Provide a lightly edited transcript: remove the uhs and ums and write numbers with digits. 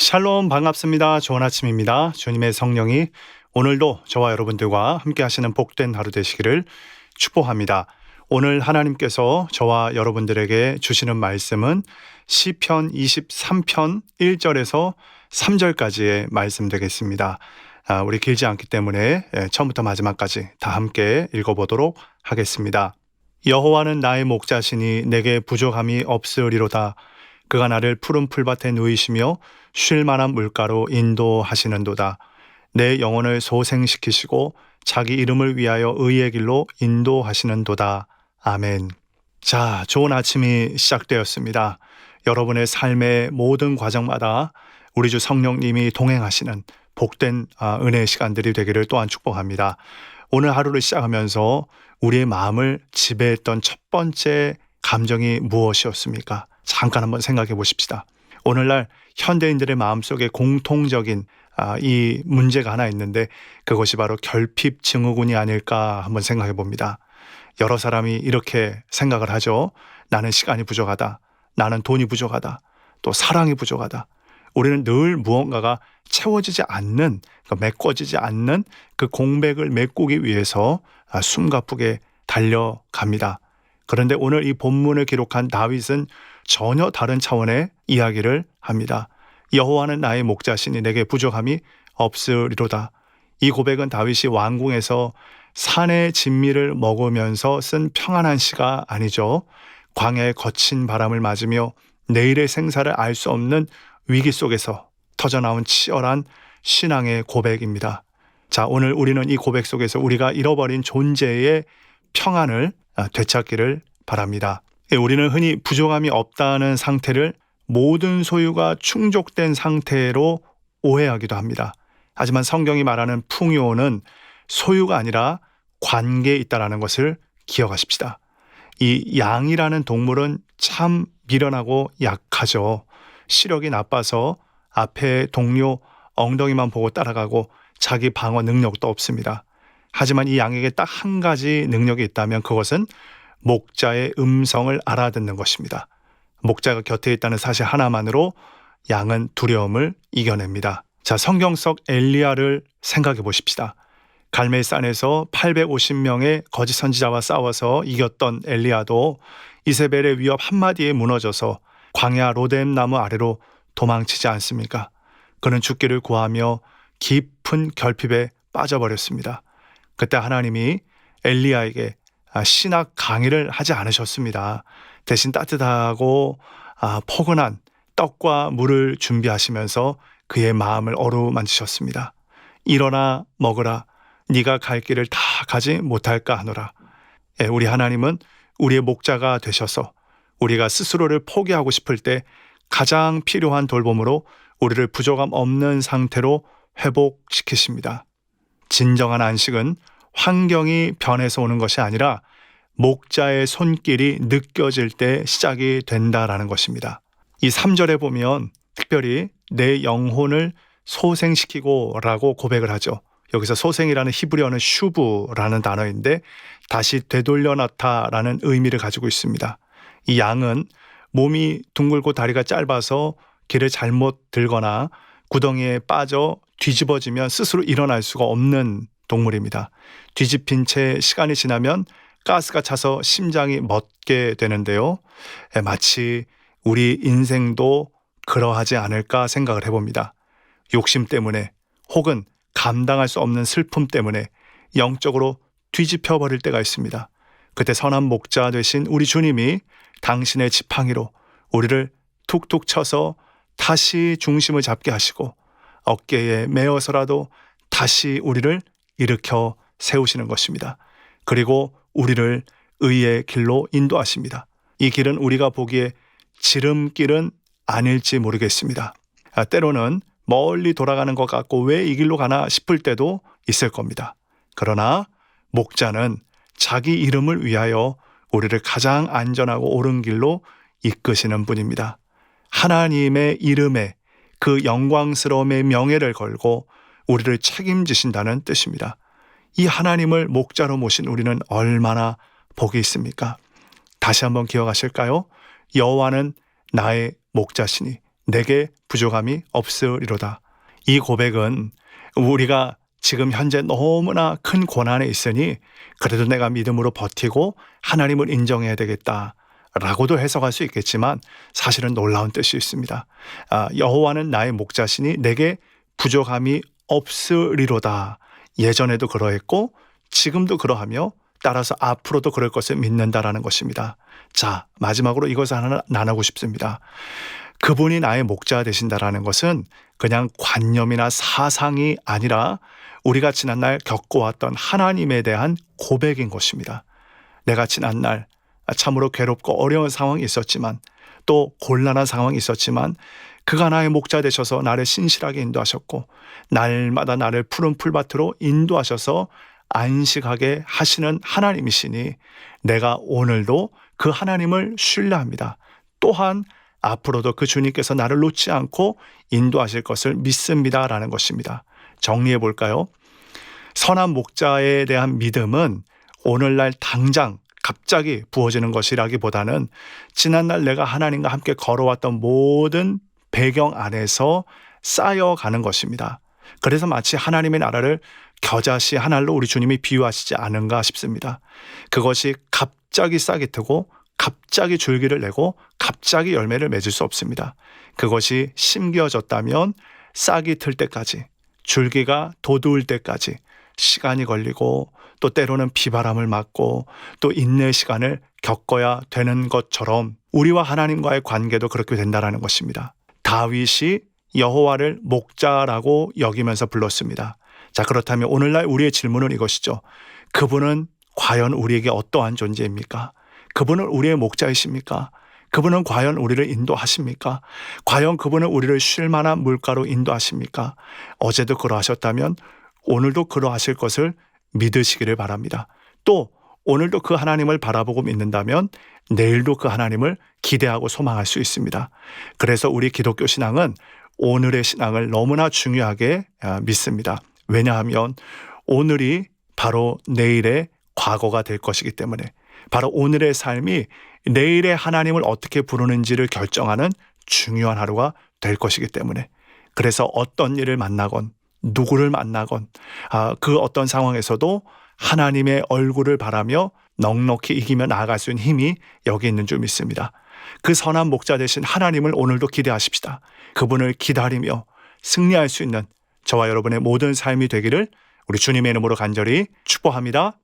샬롬 반갑습니다. 좋은 아침입니다. 주님의 성령이 오늘도 저와 여러분들과 함께 하시는 복된 하루 되시기를 축복합니다. 오늘 하나님께서 저와 여러분들에게 주시는 말씀은 시편 23편 1절에서 3절까지의 말씀 되겠습니다. 우리 길지 않기 때문에 처음부터 마지막까지 다 함께 읽어보도록 하겠습니다. 여호와는 나의 목자시니 내게 부족함이 없으리로다. 그가 나를 푸른 풀밭에 누이시며 쉴 만한 물가로 인도하시는도다. 내 영혼을 소생시키시고 자기 이름을 위하여 의의 길로 인도하시는도다. 아멘. 자, 좋은 아침이 시작되었습니다. 여러분의 삶의 모든 과정마다 우리 주 성령님이 동행하시는 복된 은혜의 시간들이 되기를 또한 축복합니다. 오늘 하루를 시작하면서 우리의 마음을 지배했던 첫 번째 감정이 무엇이었습니까? 잠깐 한번 생각해 보십시다. 오늘날 현대인들의 마음속에 공통적인 이 문제가 하나 있는데 그것이 바로 결핍 증후군이 아닐까 한번 생각해 봅니다. 여러 사람이 이렇게 생각을 하죠. 나는 시간이 부족하다. 나는 돈이 부족하다. 또 사랑이 부족하다. 우리는 늘 무언가가 채워지지 않는, 메꿔지지 않는 그 공백을 메꾸기 위해서 숨가쁘게 달려갑니다. 그런데 오늘 이 본문을 기록한 다윗은 전혀 다른 차원의 이야기를 합니다. 여호와는 나의 목자시니 내게 부족함이 없으리로다. 이 고백은 다윗이 왕궁에서 산의 진미를 먹으면서 쓴 평안한 시가 아니죠. 광야의 거친 바람을 맞으며 내일의 생사를 알 수 없는 위기 속에서 터져나온 치열한 신앙의 고백입니다. 자, 오늘 우리는 이 고백 속에서 우리가 잃어버린 존재의 평안을 되찾기를 바랍니다. 우리는 흔히 부족함이 없다는 상태를 모든 소유가 충족된 상태로 오해하기도 합니다. 하지만 성경이 말하는 풍요는 소유가 아니라 관계에 있다는 것을 기억하십시다. 이 양이라는 동물은 참 미련하고 약하죠. 시력이 나빠서 앞에 동료 엉덩이만 보고 따라가고 자기 방어 능력도 없습니다. 하지만 이 양에게 딱 한 가지 능력이 있다면 그것은 목자의 음성을 알아듣는 것입니다. 목자가 곁에 있다는 사실 하나만으로 양은 두려움을 이겨냅니다. 자, 성경 속 엘리야를 생각해 보십시다. 갈멜산에서 850명의 거짓 선지자와 싸워서 이겼던 엘리야도 이세벨의 위협 한마디에 무너져서 광야 로뎀 나무 아래로 도망치지 않습니까? 그는 죽기를 구하며 깊은 결핍에 빠져버렸습니다. 그때 하나님이 엘리야에게 신학 강의를 하지 않으셨습니다. 대신 따뜻하고 포근한 떡과 물을 준비하시면서 그의 마음을 어루만지셨습니다. 일어나 먹으라. 네가 갈 길을 다 가지 못할까 하노라. 우리 하나님은 우리의 목자가 되셔서 우리가 스스로를 포기하고 싶을 때 가장 필요한 돌봄으로 우리를 부족함 없는 상태로 회복시키십니다. 진정한 안식은 환경이 변해서 오는 것이 아니라 목자의 손길이 느껴질 때 시작이 된다라는 것입니다. 이 3절에 보면 특별히 내 영혼을 소생시키고 라고 고백을 하죠. 여기서 소생이라는 히브리어는 슈브라는 단어인데 다시 되돌려놨다라는 의미를 가지고 있습니다. 이 양은 몸이 둥글고 다리가 짧아서 길을 잘못 들거나 구덩이에 빠져 뒤집어지면 스스로 일어날 수가 없는 동물입니다. 뒤집힌 채 시간이 지나면 가스가 차서 심장이 멎게 되는데요. 마치 우리 인생도 그러하지 않을까 생각을 해봅니다. 욕심 때문에 혹은 감당할 수 없는 슬픔 때문에 영적으로 뒤집혀 버릴 때가 있습니다. 그때 선한 목자 되신 우리 주님이 당신의 지팡이로 우리를 툭툭 쳐서 다시 중심을 잡게 하시고 어깨에 메어서라도 다시 우리를 일으켜 세우시는 것입니다. 그리고 우리를 의의 길로 인도하십니다. 이 길은 우리가 보기에 지름길은 아닐지 모르겠습니다. 때로는 멀리 돌아가는 것 같고 왜 이 길로 가나 싶을 때도 있을 겁니다. 그러나 목자는 자기 이름을 위하여 우리를 가장 안전하고 옳은 길로 이끄시는 분입니다. 하나님의 이름에 그 영광스러움의 명예를 걸고 우리를 책임지신다는 뜻입니다. 이 하나님을 목자로 모신 우리는 얼마나 복이 있습니까? 다시 한번 기억하실까요? 여호와는 나의 목자시니 내게 부족함이 없으리로다. 이 고백은 우리가 지금 현재 너무나 큰 고난에 있으니 그래도 내가 믿음으로 버티고 하나님을 인정해야 되겠다 라고도 해석할 수 있겠지만 사실은 놀라운 뜻이 있습니다. 여호와는 나의 목자시니 내게 부족함이 없으리로다. 예전에도 그러했고 지금도 그러하며 따라서 앞으로도 그럴 것을 믿는다라는 것입니다. 자, 마지막으로 이것을 하나 나누고 싶습니다. 그분이 나의 목자 되신다라는 것은 그냥 관념이나 사상이 아니라 우리가 지난날 겪어왔던 하나님에 대한 고백인 것입니다. 내가 지난날 참으로 괴롭고 어려운 상황이 있었지만 또 곤란한 상황이 있었지만 그가 나의 목자 되셔서 나를 신실하게 인도하셨고 날마다 나를 푸른 풀밭으로 인도하셔서 안식하게 하시는 하나님이시니 내가 오늘도 그 하나님을 신뢰합니다. 또한 앞으로도 그 주님께서 나를 놓지 않고 인도하실 것을 믿습니다라는 것입니다. 정리해 볼까요? 선한 목자에 대한 믿음은 오늘날 당장 갑자기 부어지는 것이라기보다는 지난날 내가 하나님과 함께 걸어왔던 모든 배경 안에서 쌓여가는 것입니다. 그래서 마치 하나님의 나라를 겨자씨 한 알로 우리 주님이 비유하시지 않은가 싶습니다. 그것이 갑자기 싹이 트고 갑자기 줄기를 내고 갑자기 열매를 맺을 수 없습니다. 그것이 심겨졌다면 싹이 틀 때까지, 줄기가 돋을 때까지 시간이 걸리고 또 때로는 비바람을 맞고 또 인내의 시간을 겪어야 되는 것처럼 우리와 하나님과의 관계도 그렇게 된다는 것입니다. 다윗이 여호와를 목자라고 여기면서 불렀습니다. 자, 그렇다면 오늘날 우리의 질문은 이것이죠. 그분은 과연 우리에게 어떠한 존재입니까? 그분은 우리의 목자이십니까? 그분은 과연 우리를 인도하십니까? 과연 그분은 우리를 쉴 만한 물가로 인도하십니까? 어제도 그러하셨다면 오늘도 그러하실 것을 믿으시기를 바랍니다. 또 오늘도 그 하나님을 바라보고 믿는다면 내일도 그 하나님을 기대하고 소망할 수 있습니다. 그래서 우리 기독교 신앙은 오늘의 신앙을 너무나 중요하게 믿습니다. 왜냐하면 오늘이 바로 내일의 과거가 될 것이기 때문에 바로 오늘의 삶이 내일의 하나님을 어떻게 부르는지를 결정하는 중요한 하루가 될 것이기 때문에 그래서 어떤 일을 만나건 누구를 만나건 그 어떤 상황에서도 하나님의 얼굴을 바라며 넉넉히 이기며 나아갈 수 있는 힘이 여기 있는 줄 믿습니다. 그 선한 목자 되신 하나님을 오늘도 기대하십시다. 그분을 기다리며 승리할 수 있는 저와 여러분의 모든 삶이 되기를 우리 주님의 이름으로 간절히 축복합니다.